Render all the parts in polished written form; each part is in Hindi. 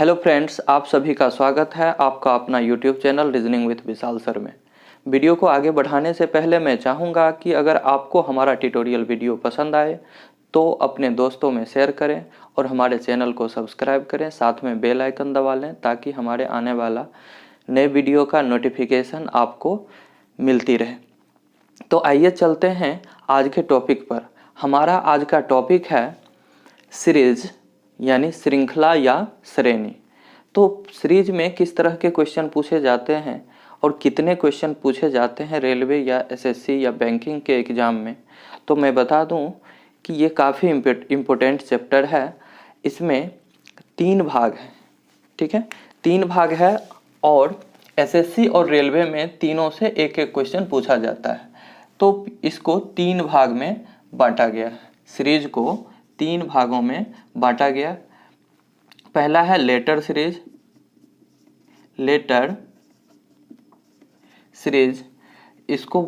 हेलो फ्रेंड्स, आप सभी का स्वागत है आपका अपना YouTube channel reasoning with Vishal sir में। वीडियो को आगे बढ़ाने से पहले मैं चाहूँगा कि अगर आपको हमारा ट्यूटोरियल वीडियो पसंद आए तो अपने दोस्तों में शेयर करें और हमारे चैनल को सब्सक्राइब करें, साथ में बेल आइकन दबा लें ताकि हमारे आने वाला नए वीडियो का नोटिफिकेशन आपको मिलती रहे। तो आइए चलते हैं आज के टॉपिक पर। हमारा आज का टॉपिक है सीरीज यानी श्रृंखला या श्रेणी। तो सीरीज में किस तरह के क्वेश्चन पूछे जाते हैं और कितने क्वेश्चन पूछे जाते हैं रेलवे या एसएससी या बैंकिंग के एग्ज़ाम में, तो मैं बता दूं कि ये काफ़ी इम्पोर्टेंट चैप्टर है। इसमें 3 भाग हैं, ठीक है, 3 भाग है और एसएससी और रेलवे में तीनों से एक एक क्वेश्चन पूछा जाता है। तो इसको 3 भाग में बांटा गया है, सीरीज को 3 भागों में बांटा गया। पहला है लेटर सीरीज। लेटर सीरीज इसको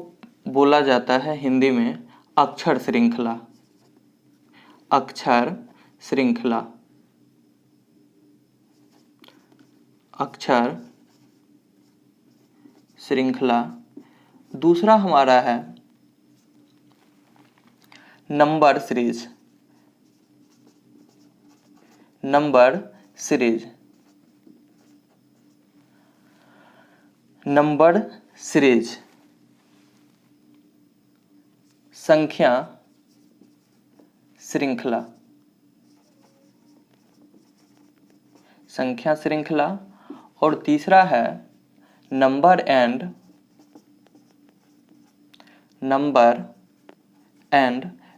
बोला जाता है हिंदी में अक्षर श्रृंखला। अक्षर श्रृंखला, अक्षर श्रृंखला। दूसरा हमारा है number series. Number series, number series संख्या श्रृंखला। संख्या श्रृंखला। और तीसरा है number and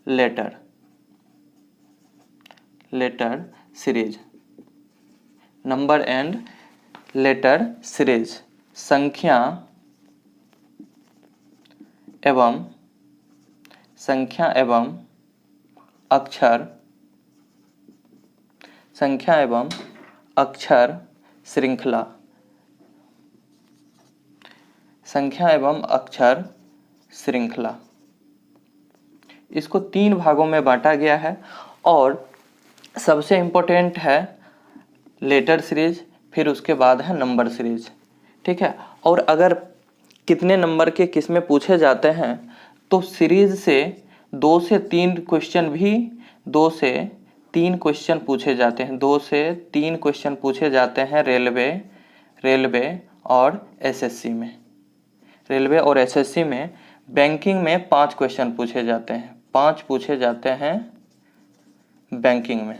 letter. Letter series, number and letter series संख्या एवं अक्षर श्रृंखला। संख्या एवं अक्षर श्रृंखला, इसको 3 भागों में बांटा गया है और सबसे इम्पोर्टेंट है लेटर सीरीज, फिर उसके बाद है नंबर सीरीज, ठीक है। और अगर कितने नंबर के किस में पूछे जाते हैं तो सीरीज से 2 से 3 क्वेश्चन भी 2 से 3 क्वेश्चन पूछे जाते हैं। 2 से 3 क्वेश्चन पूछे जाते हैं रेलवे और एसएससी में। रेलवे और एसएससी में। बैंकिंग में 5 क्वेश्चन पूछे जाते हैं, 5 पूछे जाते हैं बैंकिंग में।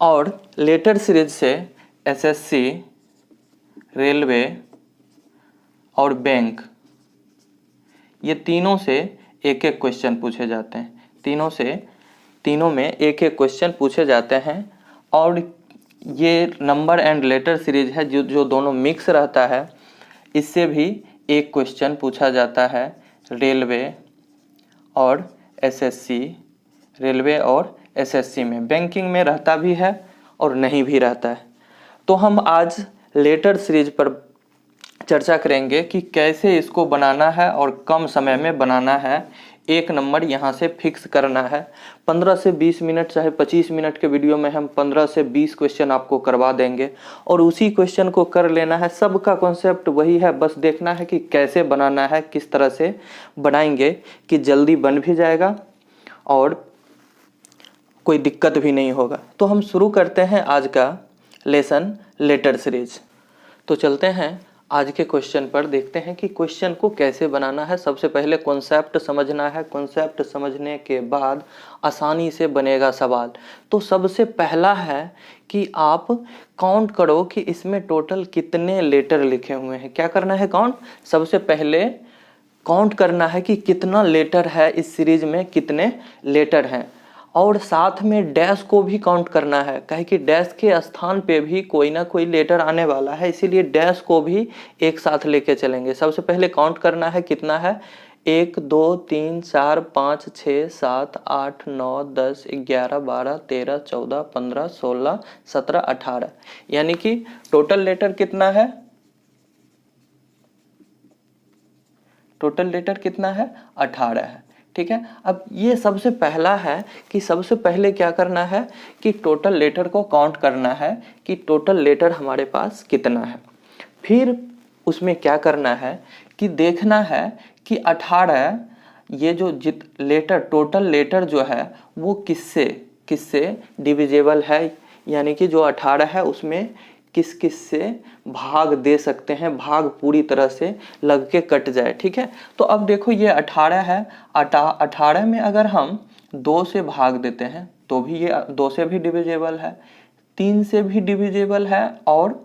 और लेटर सीरीज से एसएससी, रेलवे और बैंक, ये तीनों से एक एक क्वेश्चन पूछे जाते हैं। तीनों में एक एक क्वेश्चन पूछे जाते हैं। और ये नंबर एंड लेटर सीरीज है जो दोनों मिक्स रहता है, इससे भी एक क्वेश्चन पूछा जाता है रेलवे और एसएससी में। बैंकिंग में रहता भी है और नहीं भी रहता है। तो हम आज लेटर सीरीज पर चर्चा करेंगे कि कैसे इसको बनाना है और कम समय में बनाना है। एक नंबर यहाँ से फिक्स करना है। 15 से 20 मिनट चाहे 25 मिनट के वीडियो में हम 15 से 20 क्वेश्चन आपको करवा देंगे और उसी क्वेश्चन को कर लेना है। सबका कॉन्सेप्ट वही है, बस देखना है कि कैसे बनाना है, किस तरह से बनाएंगे कि जल्दी बन भी जाएगा और कोई दिक्कत भी नहीं होगा। तो हम शुरू करते हैं आज का लेसन लेटर सीरीज। तो चलते हैं आज के क्वेश्चन पर, देखते हैं कि क्वेश्चन को कैसे बनाना है। सबसे पहले कॉन्सेप्ट समझना है। कॉन्सेप्ट समझने के बाद आसानी से बनेगा सवाल। तो सबसे पहला है कि आप काउंट करो कि इसमें टोटल कितने लेटर लिखे हुए हैं। क्या करना है? काउंट। सबसे पहले काउंट करना है कि कितना लेटर है इस सीरीज में, कितने लेटर हैं। और साथ में डैश को भी काउंट करना है, कहे कि डैश के स्थान पे भी कोई ना कोई लेटर आने वाला है, इसीलिए डैश को भी एक साथ लेके चलेंगे। सबसे पहले काउंट करना है कितना है। 1 2 3 4 5 6 7 8 9 10 11 12 13 14 15 16 17 18, यानी कि टोटल लेटर कितना है? टोटल लेटर कितना है? 18 है। ठीक है। अब ये सबसे पहला है कि सबसे पहले क्या करना है कि टोटल लेटर को काउंट करना है कि टोटल लेटर हमारे पास कितना है। फिर उसमें क्या करना है कि देखना है कि 18 ये जो लेटर टोटल लेटर जो है वो किससे किससे डिविजेबल है, यानी कि जो 18 है उसमें किस किस से भाग दे सकते हैं, भाग पूरी तरह से लग के कट जाए। ठीक है, तो अब देखो ये 18 है, 18 में अगर हम 2 से भाग देते हैं तो भी ये 2 से भी डिविजेबल है, 3 से भी डिविजेबल है और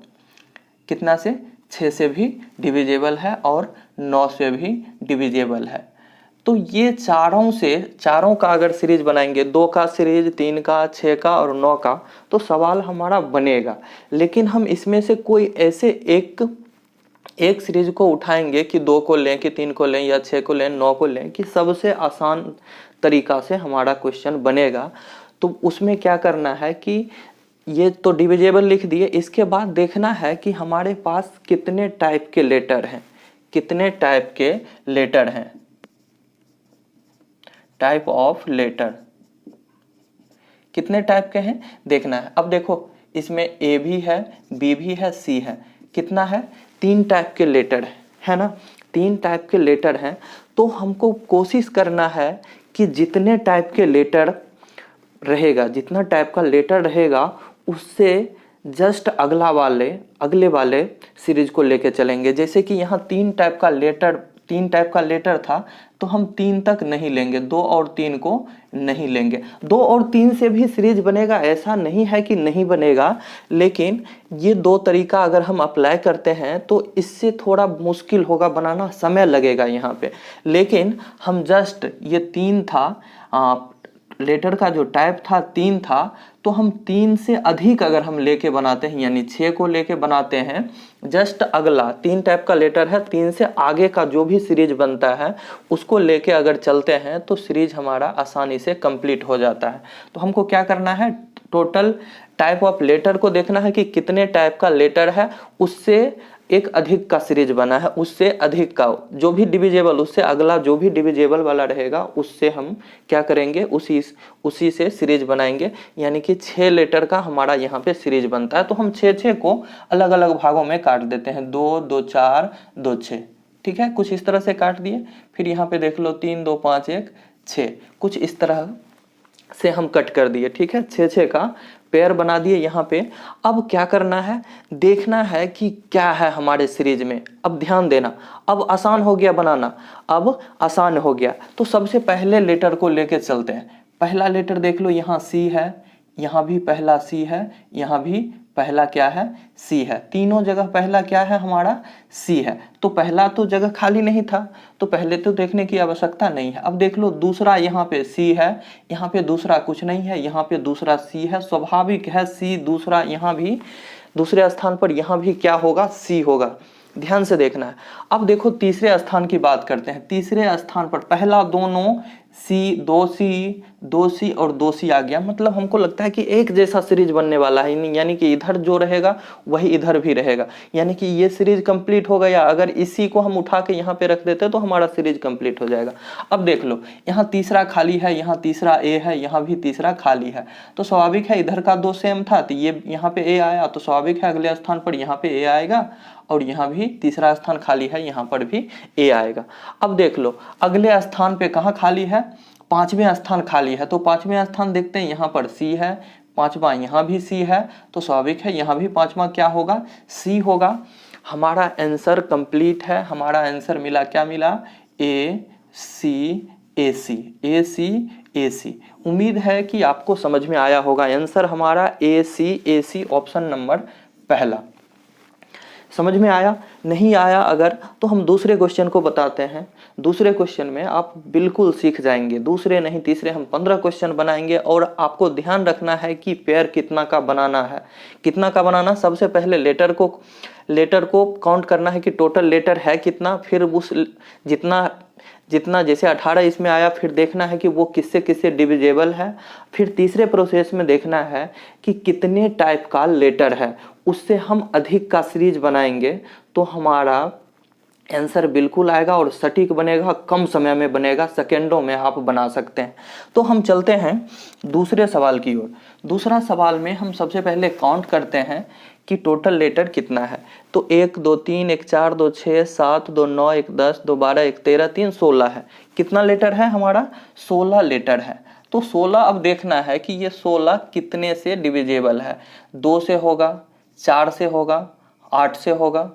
कितना से 6 से भी डिविजेबल है और 9 से भी डिविजेबल है। तो ये चारों का अगर सीरीज बनाएंगे, 2 का सीरीज, 3 का, 6 का और 9 का, तो सवाल हमारा बनेगा। लेकिन हम इसमें से कोई ऐसे एक सीरीज को उठाएंगे कि 2 को लें कि 3 को लें या 6 को लें, 9 को लें, कि सबसे आसान तरीका से हमारा क्वेश्चन बनेगा। तो उसमें क्या करना है कि ये तो डिविजेबल लिख दिए, इसके बाद देखना है कि हमारे पास कितने टाइप के लेटर हैं, कितने टाइप के लेटर हैं, टाइप ऑफ लेटर कितने टाइप के हैं देखना है। अब देखो इसमें ए भी है, बी भी है, सी है, कितना है 3 टाइप के लेटर है ना, 3 टाइप के लेटर हैं। तो हमको कोशिश करना है कि जितने टाइप के लेटर रहेगा, जितना टाइप का लेटर रहेगा उससे जस्ट अगले वाले सीरीज को लेके चलेंगे। जैसे कि यहाँ 3 टाइप का लेटर था तो हम 3 तक नहीं लेंगे, 2 और 3 को नहीं लेंगे। 2 और 3 से भी सीरीज बनेगा, ऐसा नहीं है कि नहीं बनेगा, लेकिन ये 2 तरीका अगर हम अप्लाई करते हैं तो इससे थोड़ा मुश्किल होगा बनाना, समय लगेगा यहाँ पे। लेकिन हम जस्ट ये 3 था लेटर का जो टाइप था 3 था, तो हम 3 से अधिक अगर हम लेके बनाते हैं, यानी 6 को लेके बनाते हैं, जस्ट अगला 3 टाइप का लेटर है, 3 से आगे का जो भी सीरीज बनता है उसको लेके अगर चलते हैं तो सीरीज हमारा आसानी से कंप्लीट हो जाता है। तो हमको क्या करना है, टोटल टाइप ऑफ लेटर को देखना है कि कितने टाइप का लेटर है, उससे एक अधिक का सीरीज बना है, उससे अधिक का जो भी डिविजेबल, उससे अगला जो भी डिविजेबल वाला रहेगा उससे हम क्या करेंगे, उसी से सीरीज बनाएंगे। यानी कि 6 लेटर का हमारा यहाँ पे सीरीज बनता है। तो हम 6 को अलग अलग भागों में काट देते हैं, 2 2 4 2 6, ठीक है, कुछ इस तरह से काट दिए। फिर यहाँ पे देख लो 3 2 5 1 6, कुछ इस तरह से हम कट कर दिए। ठीक है, 6 का पेयर बना दिए यहाँ पे। अब क्या करना है, देखना है कि क्या है हमारे सीरीज में। अब ध्यान देना, अब आसान हो गया बनाना, अब आसान हो गया। तो सबसे पहले लेटर को लेके चलते हैं। पहला लेटर देख लो, यहाँ सी है, यहाँ भी पहला सी है, यहाँ भी पहला क्या है, सी है, तीनों जगह पहला क्या है हमारा, सी है। तो पहला तो जगह खाली नहीं था, तो पहले तो देखने की आवश्यकता नहीं है। अब देख लो दूसरा, यहाँ पे सी है, यहाँ पे दूसरा कुछ नहीं है, यहाँ पे दूसरा सी है, स्वाभाविक है सी दूसरा, यहाँ भी दूसरे स्थान पर यहाँ भी क्या होगा, सी होगा। ध्यान से देखना है। अब देखो तीसरे स्थान की बात करते हैं। तीसरे स्थान पर पहला दोनों सी, 2 सी और 2 सी आ गया, मतलब हमको लगता है कि एक जैसा सीरीज बनने वाला है, यानी कि इधर जो रहेगा वही इधर भी रहेगा, यानी कि ये सीरीज कंप्लीट हो गया। अगर इसी को हम उठा के यहाँ पे रख देते तो हमारा सीरीज कंप्लीट हो जाएगा। अब देख लो यहाँ तीसरा खाली है, यहाँ तीसरा ए है, यहाँ भी तीसरा खाली है, तो स्वाभाविक है इधर का 2 सेम था तो ये यहाँ पे ए आया, तो स्वाभाविक है अगले स्थान पर यहाँ पे ए आएगा, और यहाँ भी तीसरा स्थान खाली है, यहाँ पर भी ए आएगा। अब देख लो अगले स्थान पे कहाँ खाली है, 5वें स्थान खाली है, तो 5वें स्थान देखते हैं, यहाँ पर सी है, 5वां यहाँ भी सी है, तो स्वाभाविक है यहाँ भी 5वां क्या होगा, सी होगा। हमारा आंसर कंप्लीट है, हमारा आंसर मिला, क्या मिला, ए सी ए सी, ए सी ए सी। उम्मीद है कि आपको समझ में आया होगा। आंसर हमारा ए सी ऑप्शन नंबर पहला। समझ में आया? नहीं आया अगर, तो हम दूसरे क्वेश्चन को बताते हैं। दूसरे क्वेश्चन में आप बिल्कुल सीख जाएंगे, दूसरे नहीं तीसरे हम 15 क्वेश्चन बनाएंगे। और आपको ध्यान रखना है कि पेयर कितना का बनाना है, कितना का बनाना। सबसे पहले लेटर को काउंट करना है कि टोटल लेटर है कितना, फिर उस जितना जैसे 18 इसमें आया, फिर देखना है कि वो किससे किससे डिविजेबल है। फिर तीसरे प्रोसेस में देखना है कि कितने टाइप का लेटर है, उससे हम अधिक का सीरीज बनाएंगे तो हमारा आंसर बिल्कुल आएगा और सटीक बनेगा, कम समय में बनेगा, सेकेंडों में आप बना सकते हैं। तो हम चलते हैं दूसरे सवाल की ओर। दूसरा सवाल में हम सबसे पहले काउंट करते हैं कि टोटल लेटर कितना है। तो 1 2 3 1 4 2 6 7 2 9 1 10 2 12 1 13 3 16 है। कितना लेटर है हमारा? 16 लेटर है। तो 16 अब देखना है कि ये 16 कितने से डिविजेबल है। 2 से होगा, 4 से होगा, 8 से होगा,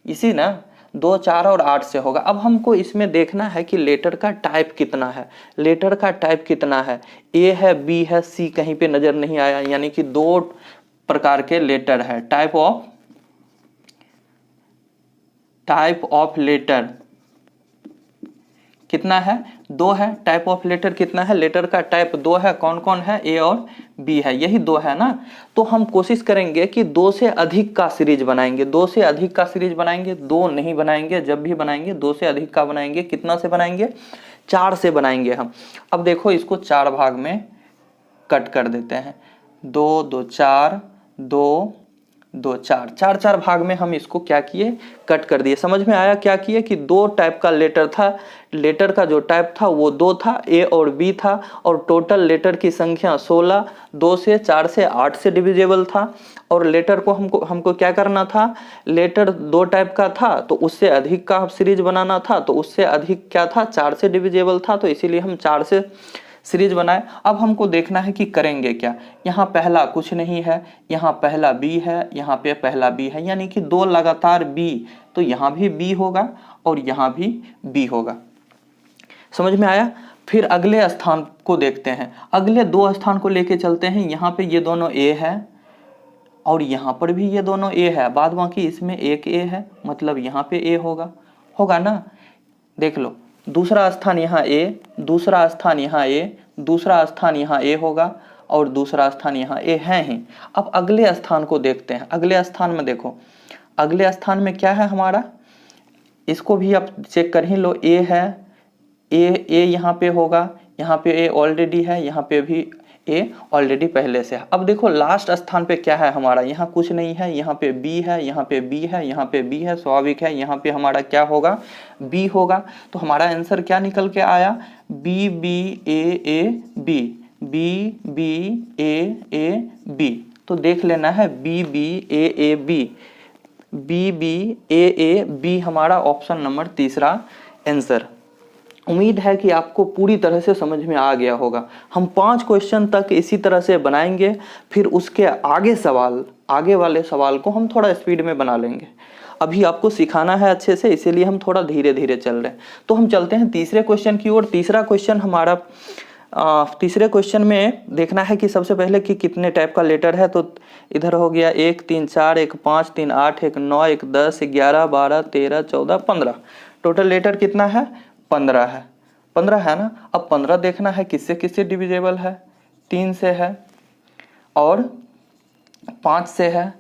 इसी ना 2 4 और 8 से होगा। अब हमको इसमें देखना है कि लेटर का टाइप कितना है। लेटर का टाइप कितना है? ए है, बी है, सी कहीं पे नजर नहीं आया, यानी कि 2 प्रकार के लेटर है। टाइप ऑफ लेटर कितना है? 2 है। टाइप ऑफ लेटर कितना है? लेटर का टाइप 2 है। कौन कौन है? ए और बी है, यही 2 है ना। तो हम कोशिश करेंगे कि 2 से अधिक का सीरीज बनाएंगे। 2 से अधिक का सीरीज बनाएंगे, 2 नहीं बनाएंगे। जब भी बनाएंगे 2 से अधिक का बनाएंगे। कितना से बनाएंगे? 4 से बनाएंगे हम। अब देखो इसको 4 भाग में कट कर देते हैं। 2 2 4 2 2 4 4 4 भाग में हम इसको क्या किए? कट कर दिए। समझ में आया क्या किए? कि 2 टाइप का लेटर था। लेटर का जो टाइप था वो 2 था, ए और बी था, और टोटल लेटर की संख्या 16, 2 से 4 से 8 से डिविजेबल था। और लेटर को हमको क्या करना था? लेटर 2 टाइप का था तो उससे अधिक का सीरीज बनाना था। तो उससे अधिक क्या था? 4 से डिविजेबल था, तो इसीलिए हम 4 से सीरीज बनाए। अब हमको देखना है कि करेंगे क्या। यहाँ पहला कुछ नहीं है, यहाँ पहला बी है, यहाँ पे पहला बी है, यानी कि 2 लगातार बी, तो यहाँ भी बी होगा और यहाँ भी बी होगा। समझ में आया? फिर अगले स्थान को देखते हैं। अगले 2 स्थान को लेके चलते हैं। यहाँ पे ये दोनों ए है और यहाँ पर भी ये दोनों ए है, बाद बाकी इसमें एक ए है, मतलब यहाँ पे ए होगा ना। देख लो, दूसरा स्थान यहाँ ए, दूसरा स्थान यहाँ ए, दूसरा स्थान यहाँ ए होगा और दूसरा स्थान यहाँ ए है ही। अब अगले स्थान को देखते हैं। अगले स्थान में देखो, अगले स्थान में क्या है हमारा, इसको भी आप चेक कर ही लो। ए है, ए यहाँ पे होगा, यहाँ पे ए ऑलरेडी है, यहाँ पे भी ए ऑलरेडी पहले से है। अब देखो लास्ट स्थान पे क्या है हमारा, यहाँ कुछ नहीं है, यहाँ पे बी है, यहाँ पे बी है, यहाँ पे बी है, स्वाभाविक है यहाँ पे हमारा क्या होगा? बी होगा। तो हमारा आंसर क्या निकल के आया? B B A B, B B A B. तो देख लेना है B B A B, B B A B हमारा ऑप्शन नंबर तीसरा आंसर। उम्मीद है कि आपको पूरी तरह से समझ में आ गया होगा। हम 5 क्वेश्चन तक इसी तरह से बनाएंगे, फिर उसके आगे वाले सवाल को हम थोड़ा स्पीड में बना लेंगे। अभी आपको सिखाना है अच्छे से, इसीलिए हम थोड़ा धीरे धीरे चल रहे हैं। तो हम चलते हैं तीसरे क्वेश्चन की ओर। तीसरा क्वेश्चन हमारा, तीसरे क्वेश्चन में देखना है कि सबसे पहले कि कितने टाइप का लेटर है। तो इधर हो गया 1 3 4 1 5 3 8 1 9 1 10 11 12 13 14 15। टोटल लेटर कितना है? 15 है। 15 है ना। अब 15 देखना है किससे किससे डिविजेबल है। 3 से है और 5 से है।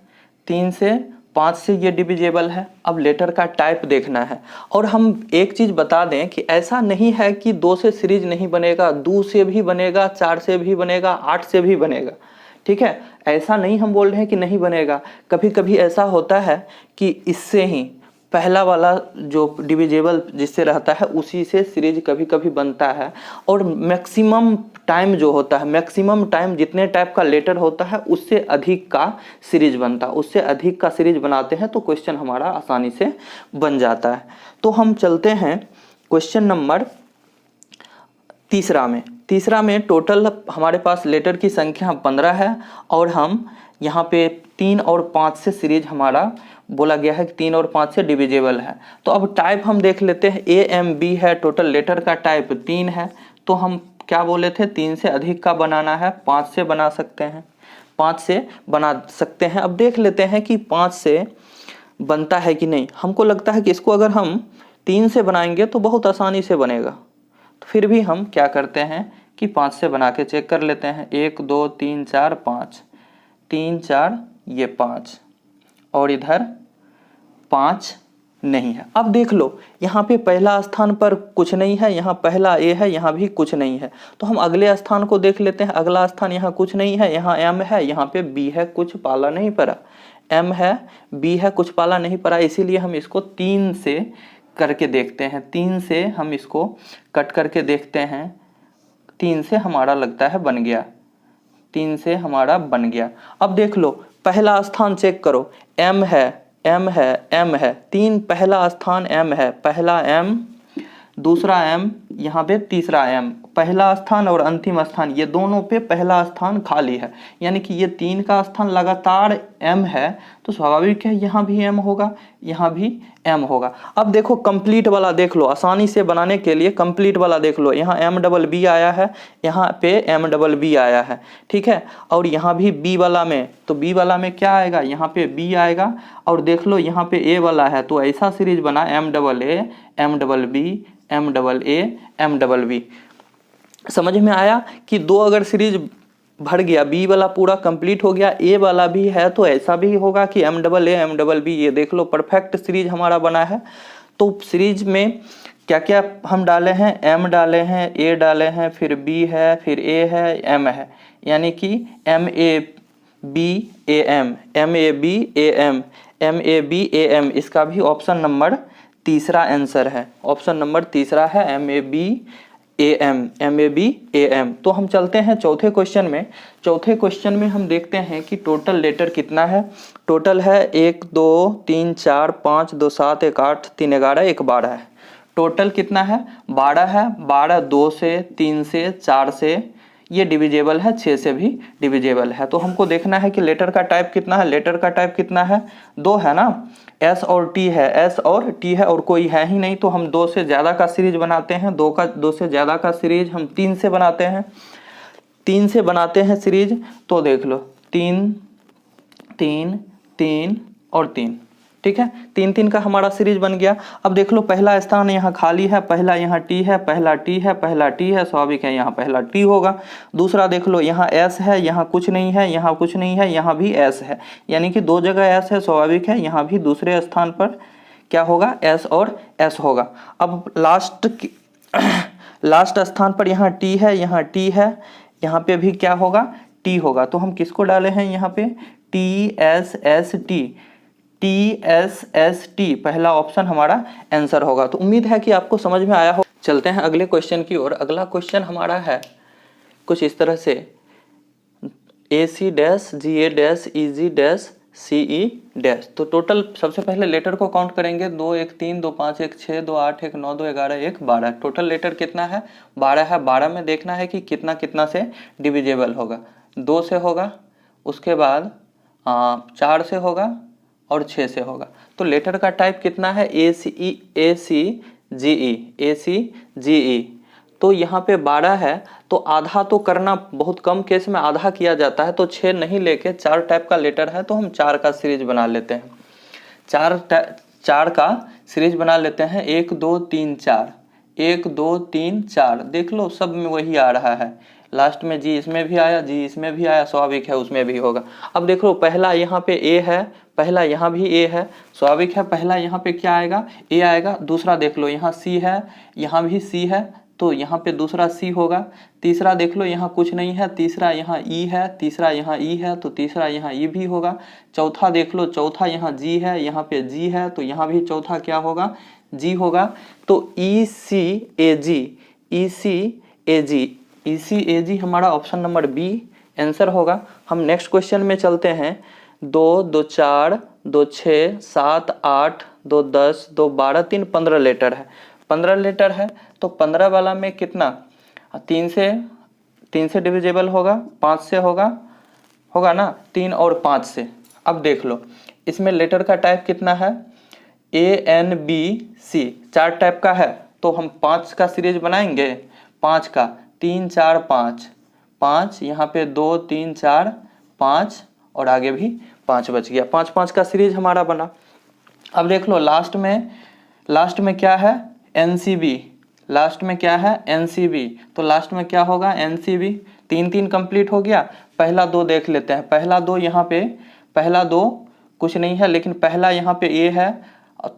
3 से 5 से ये डिविजेबल है। अब लेटर का टाइप देखना है। और हम एक चीज़ बता दें कि ऐसा नहीं है कि 2 से सीरीज नहीं बनेगा, 2 से भी बनेगा, 4 से भी बनेगा, 8 से भी बनेगा। ठीक है, ऐसा नहीं हम बोल रहे हैं कि नहीं बनेगा। कभी कभी ऐसा होता है कि इससे ही पहला वाला जो डिविजेबल जिससे रहता है उसी से सीरीज कभी कभी बनता है। और मैक्सिमम टाइम जो होता है, मैक्सिमम टाइम जितने टाइप का लेटर होता है उससे अधिक का सीरीज बनता है। उससे अधिक का सीरीज बनाते हैं तो क्वेश्चन हमारा आसानी से बन जाता है। तो हम चलते हैं क्वेश्चन नंबर तीसरा में टोटल हमारे पास लेटर की संख्या 15 है और हम यहाँ पे 3 और 5 से सीरीज हमारा बोला गया है कि 3 और 5 से डिविजेबल है। तो अब टाइप हम देख लेते हैं। ए एम बी है, टोटल लेटर का टाइप 3 है। तो हम क्या बोले थे? 3 से अधिक का बनाना है, 5 से बना सकते हैं, 5 से बना सकते हैं। अब देख लेते हैं कि 5 से बनता है कि नहीं। हमको लगता है कि इसको अगर हम 3 से बनाएंगे तो बहुत आसानी से बनेगा। तो फिर भी हम क्या करते हैं कि 5 से बना के चेक कर लेते हैं। 1 2 3 4 5, 3 4 ये 5 और इधर 5 नहीं है। अब देख लो यहाँ पे पहला स्थान पर कुछ नहीं है, यहाँ पहला ए है, यहाँ भी कुछ नहीं है। तो हम अगले स्थान को देख लेते हैं। अगला स्थान यहाँ कुछ नहीं है, यहाँ एम है, यहाँ पे बी है, कुछ पाला नहीं पड़ा। एम है, बी है, कुछ पाला नहीं पड़ा, इसीलिए हम इसको 3 से करके देखते हैं, 3 से हम इसको कट करके देखते हैं। 3 से हमारा लगता है बन गया, 3 से हमारा बन गया। अब देख लो पहला स्थान चेक करो, m है, m है, m है, 3 पहला स्थान m है, पहला m, दूसरा m, यहाँ पे तीसरा m, पहला स्थान और अंतिम स्थान ये दोनों पे पहला स्थान खाली है, यानी कि ये 3 का स्थान लगातार m है, तो स्वाभाविक है यहाँ भी m होगा, यहाँ भी m होगा। अब देखो कंप्लीट वाला देख लो, आसानी से बनाने के लिए कंप्लीट वाला देख लो, यहाँ m आया है, यहाँ पे m आया है, ठीक है। और यहाँ भी b वाला में, तो b वाला में क्या आएगा, यहाँ पे b आएगा। और देख लो यहाँ पे a वाला है, तो ऐसा सीरीज बना m समझ में आया कि दो अगर सीरीज भर गया, बी वाला पूरा कंप्लीट हो गया, ए वाला भी है, तो ऐसा भी होगा कि m ये देख लो परफेक्ट सीरीज हमारा बना है। तो सीरीज में क्या क्या हम डाले हैं, m डाले हैं, a डाले हैं, फिर b है, फिर a है, m है, यानी कि MABAM, इसका भी ऑप्शन नंबर तीसरा आंसर है, ऑप्शन नंबर तीसरा है MABAM। तो हम चलते हैं चौथे क्वेश्चन में। चौथे क्वेश्चन में हम देखते हैं कि टोटल लेटर कितना है। टोटल है 1 2 3 4 5 2 7 1 8 3 11 1 12 है। टोटल कितना है, 12 है। 12 2 से, 3 से, 4 से, ये डिविजेबल है, 6 से भी डिविजेबल है। तो हमको देखना है कि लेटर का टाइप कितना है। लेटर का टाइप कितना है, 2 है ना, S और T है, S और T है, और कोई है ही नहीं, तो हम 2 से ज़्यादा का सीरीज बनाते हैं। 2 से ज़्यादा का सीरीज हम 3 से बनाते हैं, 3 से बनाते हैं सीरीज। तो देख लो 3 3 3 और 3, ठीक है, 3 3 का हमारा सीरीज बन गया। अब देख लो पहला स्थान यहाँ खाली है, पहला यहाँ T है, पहला T है, पहला T है, स्वाभाविक है यहाँ पहला T होगा। दूसरा देख लो यहाँ S है, यहाँ कुछ नहीं है, यहाँ कुछ नहीं है, यहाँ भी S है, यानी कि 2 जगह S है, स्वाभाविक है यहाँ भी दूसरे स्थान पर क्या होगा, S और S होगा। अब लास्ट स्थान पर यहाँ T है, यहाँ T है, यहाँ पे भी क्या होगा, T होगा। तो हम किसको डाले हैं यहाँ पे, TSST, पहला ऑप्शन हमारा आंसर होगा। तो उम्मीद है कि आपको समझ में आया हो। चलते हैं अगले क्वेश्चन की ओर। अगला क्वेश्चन हमारा है कुछ इस तरह से, AC dash GA dash EG dash CE dash. तो टोटल सबसे पहले लेटर को काउंट करेंगे, 2 1 3 2 5 1 6 2 8 1 9 2 11 1 12। टोटल लेटर कितना है, 12 है। 12 में देखना है कि कितना कितना से डिविजेबल होगा। 2 से होगा, उसके बाद 4 से होगा और 6 से होगा। तो लेटर का टाइप कितना है, ACGE। तो यहाँ पे 12 है, तो आधा तो करना, बहुत कम केस में आधा किया जाता है, तो 6 नहीं लेके 4 टाइप का लेटर है, तो हम 4 का सीरीज बना लेते हैं। 4 का सीरीज बना लेते हैं, 1 2 3 4, 1 2 3 4। देख लो सब में वही आ रहा है, लास्ट में जी इसमें भी आया, जी इसमें भी आया, स्वाभाविक है उसमें भी होगा। अब देख लो पहला यहाँ पे A है, पहला यहाँ भी A है, स्वाभाविक है पहला यहाँ पे क्या आएगा, A आएगा। दूसरा देख लो यहाँ C है, यहाँ भी C है, तो यहाँ पे दूसरा C होगा। तीसरा देख लो यहाँ कुछ नहीं है, तीसरा यहाँ E है, तीसरा यहाँ E है, तो तीसरा यहाँ E भी होगा। चौथा देख लो, चौथा यहाँ G है, यहाँ पे G है, तो यहाँ भी चौथा क्या होगा, G होगा। तो ECAG हमारा ऑप्शन नंबर B आंसर होगा। हम नेक्स्ट क्वेश्चन में चलते हैं। 2 2 4 2 6 7 8 2 10 2 12 3 15 लेटर है। 15 लेटर है, तो 15 वाला में कितना, 3 से डिविजेबल होगा, 5 से होगा ना, 3 और 5 से। अब देख लो इसमें लेटर का टाइप कितना है, ANBC, 4 टाइप का है, तो हम 5 का सीरीज बनाएंगे। 5 का 3 4 5, यहाँ पे 2 3 4 5 और आगे भी 5 बच गया। 5 5 का सीरीज हमारा बना। अब देख लो लास्ट में क्या है, NCB। लास्ट में क्या है, NCB। तो लास्ट में क्या होगा, NCB। 3 3 कंप्लीट हो गया। पहला 2 देख लेते हैं। पहला 2 यहाँ पे, पहला 2 कुछ नहीं है, लेकिन पहला यहाँ पे A है,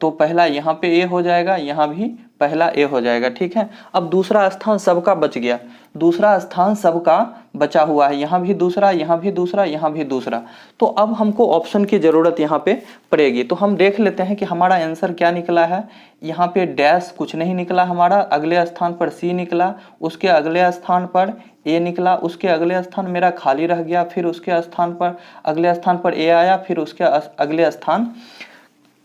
तो पहला यहाँ पे A हो जाएगा, यहाँ भी पहला ए हो जाएगा, ठीक है। अब दूसरा स्थान सबका बच गया, दूसरा स्थान सबका बचा हुआ है, यहाँ भी दूसरा, यहाँ भी दूसरा, यहाँ भी दूसरा। तो अब हमको ऑप्शन की ज़रूरत यहाँ पे पड़ेगी। तो हम देख लेते हैं कि हमारा आंसर क्या निकला है। यहाँ पे डैश कुछ नहीं निकला हमारा, अगले स्थान पर सी निकला, उसके अगले स्थान पर ए निकला, उसके अगले स्थान मेरा खाली रह गया, फिर उसके स्थान पर अगले स्थान पर ए आया, फिर उसके अगले स्थान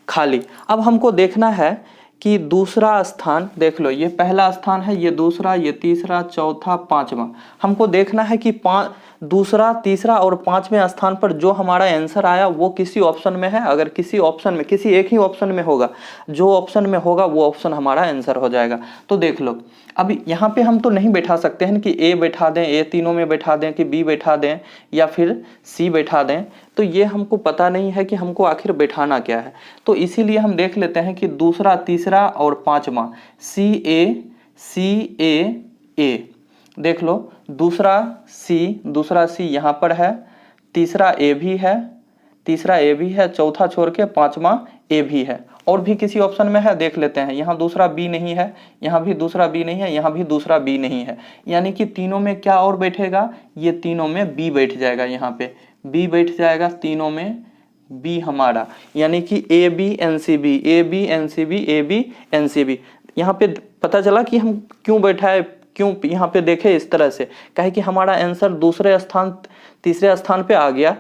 खाली। अब हमको देखना है कि दूसरा स्थान, देख लो ये पहला स्थान है, ये दूसरा, ये तीसरा, चौथा, पांचवा। हमको देखना है कि दूसरा, तीसरा और पांचवें स्थान पर जो हमारा आंसर आया वो किसी ऑप्शन में है। अगर किसी ऑप्शन में, किसी एक ही ऑप्शन में होगा, जो ऑप्शन में होगा वो ऑप्शन हमारा आंसर हो जाएगा। तो देख लो, अब यहाँ पे हम तो नहीं बैठा सकते हैं कि ए बैठा दें, ए तीनों में बैठा दें, कि बी बैठा दें या फिर सी बैठा दें। तो ये हमको पता नहीं है कि हमको आखिर बैठाना क्या है। तो इसीलिए हम देख लेते हैं कि दूसरा, तीसरा और पांचवा, सी ए ए। देख लो, दूसरा सी यहाँ पर है, तीसरा ए भी है, चौथा छोड़ के पांचवा ए भी है। और भी किसी ऑप्शन में है, देख लेते हैं। यहाँ दूसरा बी नहीं है, यहाँ भी दूसरा बी नहीं है, यहाँ भी दूसरा बी नहीं है। यानी कि तीनों में क्या और बैठेगा, ये तीनों में बी बैठ जाएगा, यहाँ पे बी बैठ जाएगा, तीनों में बी हमारा। यानी कि A B N C B, A B N C B, A B N C B. यहाँ पे पता चला कि हम क्यों बैठा है, क्यों यहाँ पे देखे इस तरह से, कहे कि हमारा आंसर दूसरे स्थान, तीसरे स्थान पे आ गया।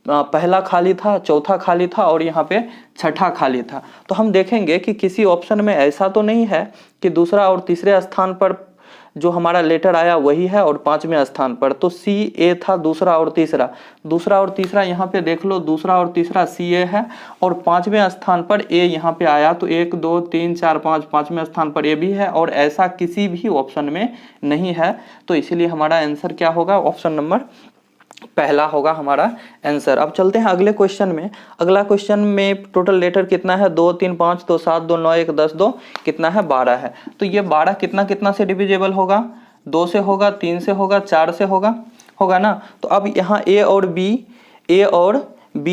पहला खाली था, चौथा खाली था और यहाँ पे छठा खाली था। तो हम देखेंगे कि किसी ऑप्शन में ऐसा तो नहीं है कि दूसरा और तीसरे स्थान पर जो हमारा लेटर आया वही है और पांचवें स्थान पर। तो सी ए था, दूसरा और तीसरा यहाँ पे देख लो, दूसरा और तीसरा सी ए है और पांचवें स्थान पर ए यहाँ पे आया। तो 1 2 3 4 5, पांचवें स्थान पर ए भी है और ऐसा किसी भी ऑप्शन में नहीं है। तो इसीलिए हमारा आंसर क्या होगा, ऑप्शन नंबर पहला होगा हमारा आंसर। अब चलते हैं अगले क्वेश्चन में। अगला क्वेश्चन में टोटल लेटर कितना है, 2 3 5 2 7 2 9 1 10 2 कितना है, 12 है। तो ये 12 कितना कितना से डिविजिबल होगा, 2 से होगा, 3 से होगा, 4 से होगा ना। तो अब यहाँ ए और बी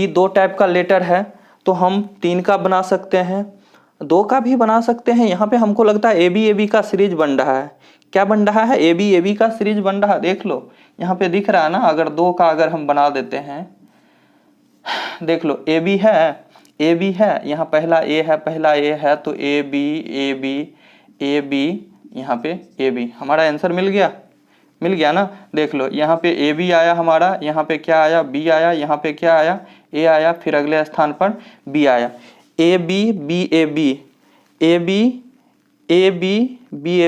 दो टाइप का लेटर है, तो हम 3 का बना सकते हैं, 2 का भी बना सकते हैं। यहाँ पे हमको लगता है ए बी का सीरीज बन रहा है। क्या बन रहा है, ए बी का सीरीज बन रहा है। देख लो यहाँ पे दिख रहा है ना, अगर 2 का अगर हम बना देते हैं, देख लो ए बी है, यहाँ पहला ए है, तो ए बी, यहाँ पे ए बी, हमारा आंसर मिल गया ना। देख लो यहाँ पे ए बी आया हमारा, यहाँ पे क्या आया, बी आया, यहाँ पे क्या आया, ए आया, फिर अगले स्थान पर बी आया। A B B A B, A B B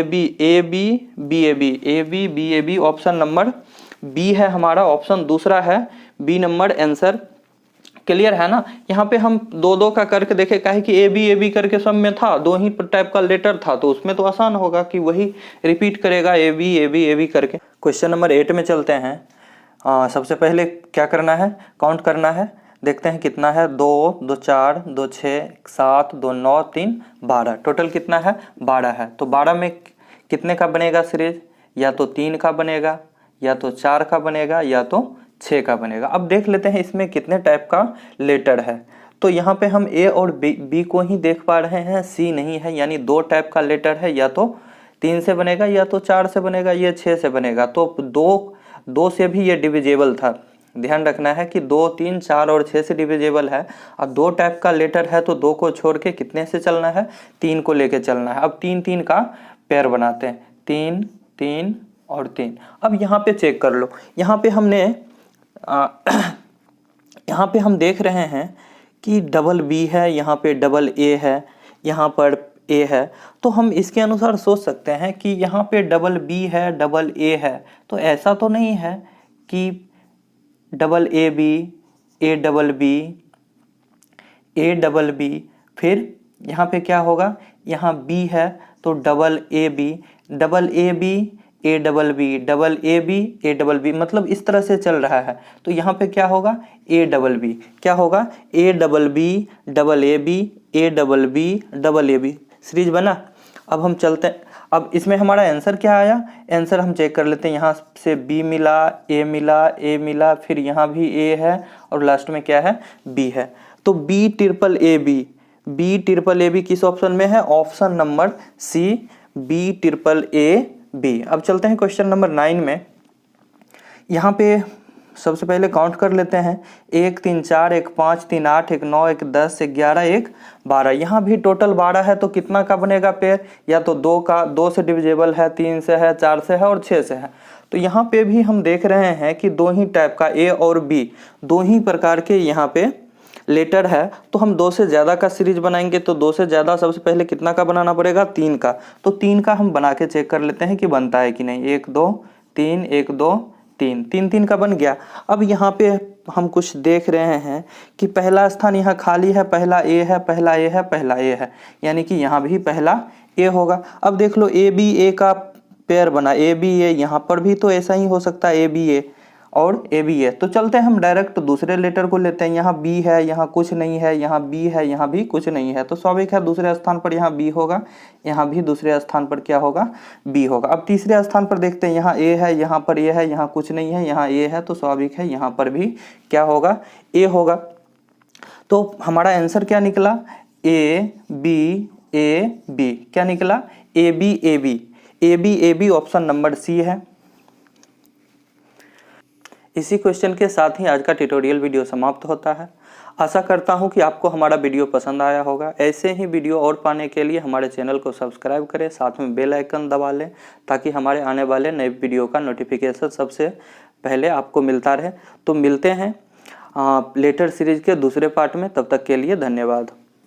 A B, option number B है हमारा, ऑप्शन दूसरा है बी नंबर आंसर। क्लियर है ना। यहाँ पे हम 2 का करके देखे, काहे कि ए बी करके सब में था, 2 ही टाइप का लेटर था, तो उसमें तो आसान होगा कि वही रिपीट करेगा ए बी करके। क्वेश्चन नंबर 8 में चलते हैं। सबसे पहले क्या करना है, काउंट करना है। देखते हैं कितना है, 2 2 4 2 6 7 2 9 3 12, टोटल कितना है, 12 है। तो 12 में कितने का बनेगा सीरीज, या तो 3 का बनेगा, या तो 4 का बनेगा, या तो 6 का बनेगा। अब देख लेते हैं इसमें कितने टाइप का लेटर है। तो यहाँ पे हम ए और बी को ही देख पा रहे हैं, सी नहीं है, यानी 2 टाइप का लेटर है, या तो 3 से बनेगा, या तो 4 से बनेगा, ये 6 से बनेगा। तो 2 से भी ये डिविजिबल था। ध्यान रखना है कि 2 3 4 और 6 से डिविजिबल है। अब 2 टाइप का लेटर है, तो 2 को छोड़ के कितने से चलना है, 3 को लेके चलना है। अब 3 3 का पेयर बनाते हैं, 3 3 और 3। अब यहाँ पे चेक कर लो, यहाँ पे हमने यहाँ पे हम देख रहे हैं कि डबल बी है, यहाँ पे डबल ए है, यहाँ पर ए है। तो हम इसके अनुसार सोच सकते हैं कि यहाँ पे डबल बी है, डबल ए है। तो ऐसा तो नहीं है कि double A B, A double B, फिर यहाँ पे क्या होगा, यहाँ बी है तो double A B, A double B, double A B, मतलब इस तरह से चल रहा है। तो यहाँ पे क्या होगा, ए डबल बी, क्या होगा, A double B, double A B, series बना। अब हम चलते हैं, अब इसमें हमारा आंसर क्या आया, आंसर हम चेक कर लेते हैं। यहाँ से बी मिला, ए मिला, फिर यहाँ भी ए है और लास्ट में क्या है, बी है। तो B triple A B, B triple A B किस ऑप्शन में है? Option number C, B triple A B. अब चलते हैं क्वेश्चन नंबर 9 में। यहाँ पे सबसे पहले काउंट कर लेते हैं, 1 3 4 1 5 3 8 1 9 1 10 1 11 1 12। यहाँ भी टोटल 12 है, तो कितना का बनेगा पेयर? या तो 2 का, 2 से डिविजिबल है, 3 से है, 4 से है और 6 से है। तो यहाँ पे भी हम देख रहे हैं कि दो ही टाइप का ए और बी, दो ही प्रकार के यहाँ पे लेटर है। तो हम 2 से ज़्यादा का सीरीज बनाएंगे, तो 2 से ज़्यादा सबसे पहले कितना का बनाना पड़ेगा? 3 का। तो 3 का हम बना के चेक कर लेते हैं कि बनता है कि नहीं। 1 2 3 1 2 3 3 3 का बन गया। अब यहाँ पे हम कुछ देख रहे हैं कि पहला स्थान यहाँ खाली है, पहला ए है, पहला ए है, पहला ए है, यानी कि यहाँ भी पहला ए होगा। अब देख लो ए बी ए का पेयर बना, ए बी ए, यहाँ पर भी तो ऐसा ही हो सकता है, ए बी ए और ए बी ए। तो चलते हैं हम डायरेक्ट दूसरे लेटर को लेते हैं। यहाँ बी है, यहाँ कुछ नहीं है, यहाँ बी है, यहाँ भी कुछ नहीं है, तो स्वाभाविक है दूसरे स्थान पर यहाँ बी होगा, यहाँ भी दूसरे स्थान पर क्या होगा? बी होगा। अब तीसरे स्थान पर देखते हैं, यहाँ ए है, यहाँ पर ए है, यहाँ कुछ नहीं है, यहाँ ए है, तो स्वाभाविक है यहाँ पर भी क्या होगा? ए होगा। तो हमारा आंसर क्या निकला? A B. क्या निकला? A B option number C है। इसी क्वेश्चन के साथ ही आज का ट्यूटोरियल वीडियो समाप्त होता है। आशा करता हूं कि आपको हमारा वीडियो पसंद आया होगा। ऐसे ही वीडियो और पाने के लिए हमारे चैनल को सब्सक्राइब करें, साथ में बेल आइकन दबा लें, ताकि हमारे आने वाले नए वीडियो का नोटिफिकेशन सबसे पहले आपको मिलता रहे। तो मिलते हैं लेटर सीरीज के दूसरे पार्ट में, तब तक के लिए धन्यवाद।